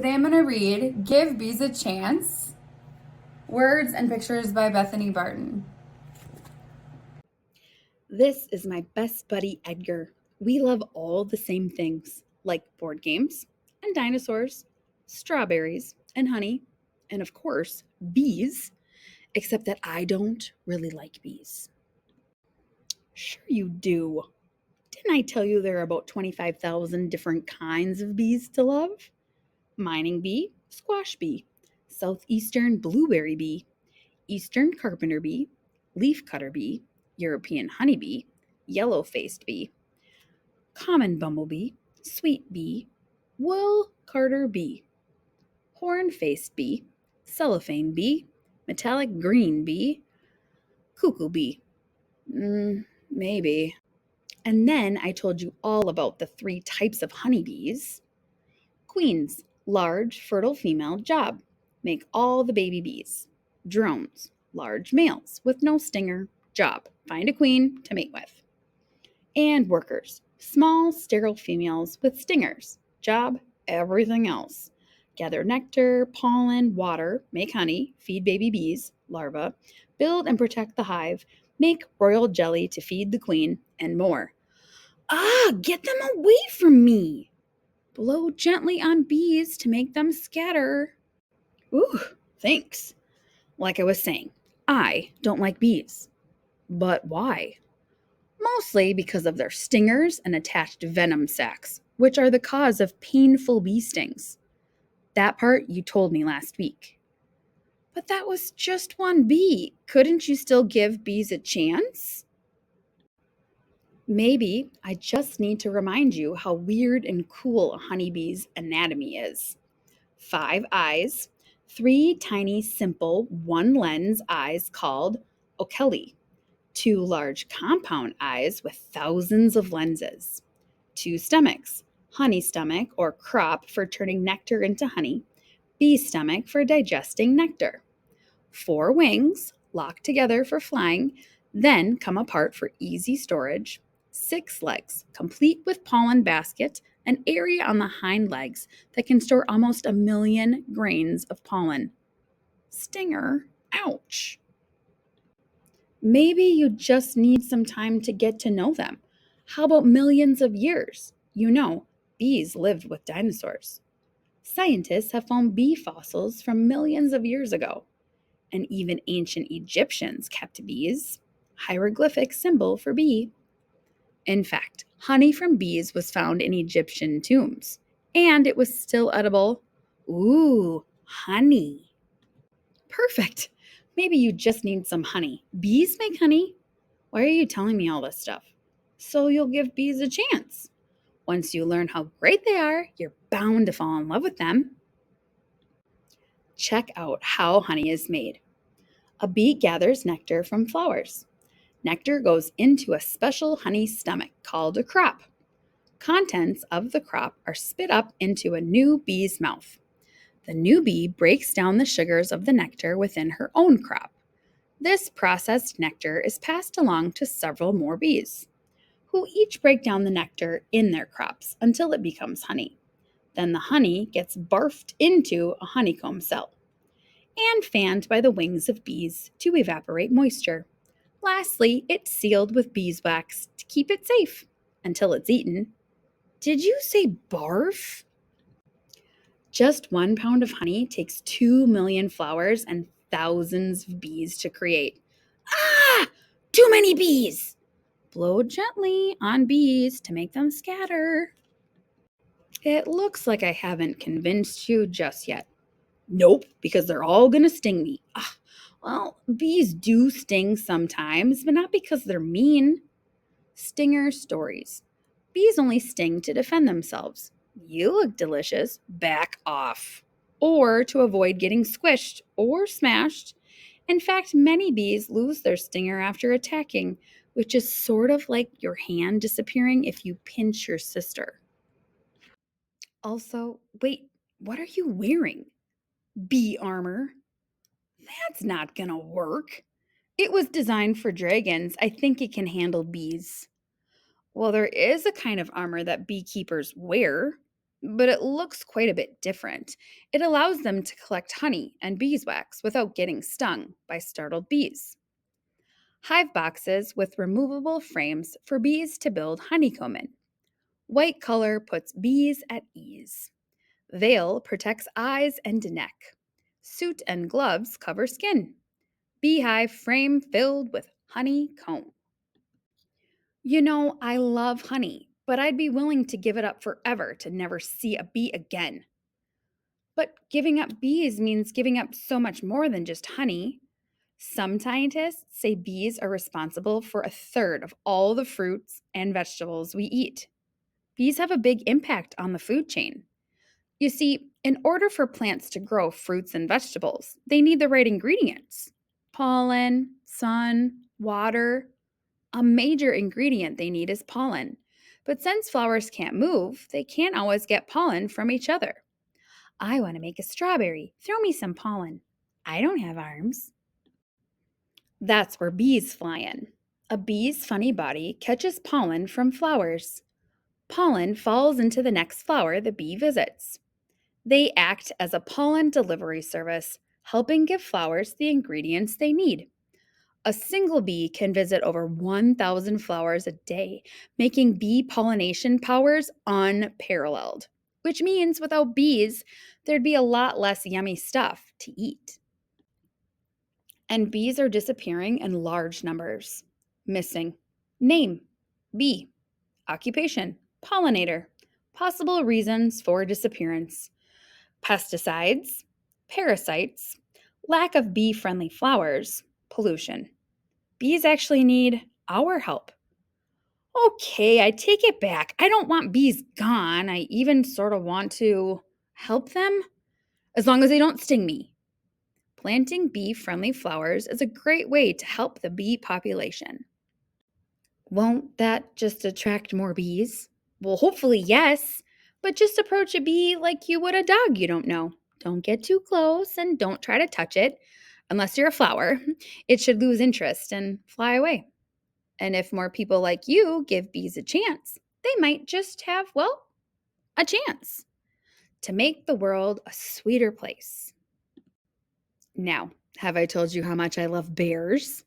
Today I'm going to read Give Bees a Chance, Words and Pictures by Bethany Barton. This is my best buddy Edgar. We love all the same things, like board games and dinosaurs, strawberries and honey, and of course, bees, except that I don't really like bees. Sure, you do. Didn't I tell you there are about 25,000 different kinds of bees to love? Mining bee, squash bee, southeastern blueberry bee, eastern carpenter bee, leafcutter bee, European honeybee, yellow-faced bee, common bumblebee, sweet bee, wool carder bee, horn-faced bee, cellophane bee, metallic green bee, cuckoo bee. Maybe. And then I told you all about the 3 types of honeybees. Queens, large, fertile female, job. Make all the baby bees. Drones, large males with no stinger, job. Find a queen to mate with. And workers, small, sterile females with stingers, job, everything else. Gather nectar, pollen, water, make honey, feed baby bees, larvae, build and protect the hive, make royal jelly to feed the queen, and more. Get them away from me! Blow gently on bees to make them scatter. Ooh, thanks. Like I was saying, I don't like bees. But why? Mostly because of their stingers and attached venom sacs, which are the cause of painful bee stings. That part you told me last week. But that was just one bee. Couldn't you still give bees a chance? Maybe I just need to remind you how weird and cool a honeybee's anatomy is. 5 eyes, 3 tiny, simple, one lens eyes called ochelli, 2 large compound eyes with thousands of lenses, 2 stomachs, honey stomach or crop for turning nectar into honey, bee stomach for digesting nectar, 4 wings, locked together for flying, then come apart for easy storage, 6 legs, complete with pollen basket, an area on the hind legs that can store almost 1,000,000 grains of pollen. Stinger, ouch. Maybe you just need some time to get to know them. How about millions of years? You know, bees lived with dinosaurs. Scientists have found bee fossils from millions of years ago. And even ancient Egyptians kept bees, hieroglyphic symbol for bee. In fact, honey from bees was found in Egyptian tombs, and it was still edible. Ooh, honey. Perfect. Maybe you just need some honey. Bees make honey? Why are you telling me all this stuff? So you'll give bees a chance. Once you learn how great they are, you're bound to fall in love with them. Check out how honey is made. A bee gathers nectar from flowers. Nectar goes into a special honey stomach called a crop. Contents of the crop are spit up into a new bee's mouth. The new bee breaks down the sugars of the nectar within her own crop. This processed nectar is passed along to several more bees, who each break down the nectar in their crops until it becomes honey. Then the honey gets barfed into a honeycomb cell and fanned by the wings of bees to evaporate moisture. Lastly, it's sealed with beeswax to keep it safe until it's eaten. Did you say barf? Just 1 pound of honey takes 2 million flowers and thousands of bees to create. Ah! Too many bees! Blow gently on bees to make them scatter. It looks like I haven't convinced you just yet. Nope, because they're all gonna sting me. Well, bees do sting sometimes, but not because they're mean. Stinger stories. Bees only sting to defend themselves. You look delicious, back off. Or to avoid getting squished or smashed. In fact, many bees lose their stinger after attacking, which is sort of like your hand disappearing if you pinch your sister. Also, wait, what are you wearing? Bee armor? That's not gonna work. It was designed for dragons. I think it can handle bees. Well, there is a kind of armor that beekeepers wear. but it looks quite a bit different. It allows them to collect honey and beeswax without getting stung by startled bees. Hive boxes with removable frames for bees to build honeycomb in. White color puts bees at ease. Veil protects eyes and neck. Suit and gloves cover skin. Beehive frame filled with honeycomb. I love honey, but I'd be willing to give it up forever to never see a bee again. But giving up bees means giving up so much more than just honey. Some scientists say bees are responsible for a third of all the fruits and vegetables we eat. Bees have a big impact on the food chain. You see, in order for plants to grow fruits and vegetables, they need the right ingredients: pollen, sun, water. A major ingredient they need is pollen. But since flowers can't move, they can't always get pollen from each other. I want to make a strawberry. Throw me some pollen. I don't have arms. That's where bees fly in. A bee's funny body catches pollen from flowers. Pollen falls into the next flower the bee visits. They act as a pollen delivery service, helping give flowers the ingredients they need. A single bee can visit over 1,000 flowers a day, making bee pollination powers unparalleled, which means without bees, there'd be a lot less yummy stuff to eat. And bees are disappearing in large numbers. Missing. Name: bee. Occupation: pollinator. Possible reasons for disappearance: pesticides, parasites, lack of bee friendly flowers, pollution. Bees actually need our help. Okay, I take it back. I don't want bees gone. I even sort of want to help them, as long as they don't sting me. Planting bee friendly flowers is a great way to help the bee population. Won't that just attract more bees? Well, hopefully, yes. But just approach a bee like you would a dog you don't know. Don't get too close and don't try to touch it. Unless you're a flower, it should lose interest and fly away. And if more people like you give bees a chance, they might just have, well, a chance to make the world a sweeter place. Now, have I told you how much I love bears?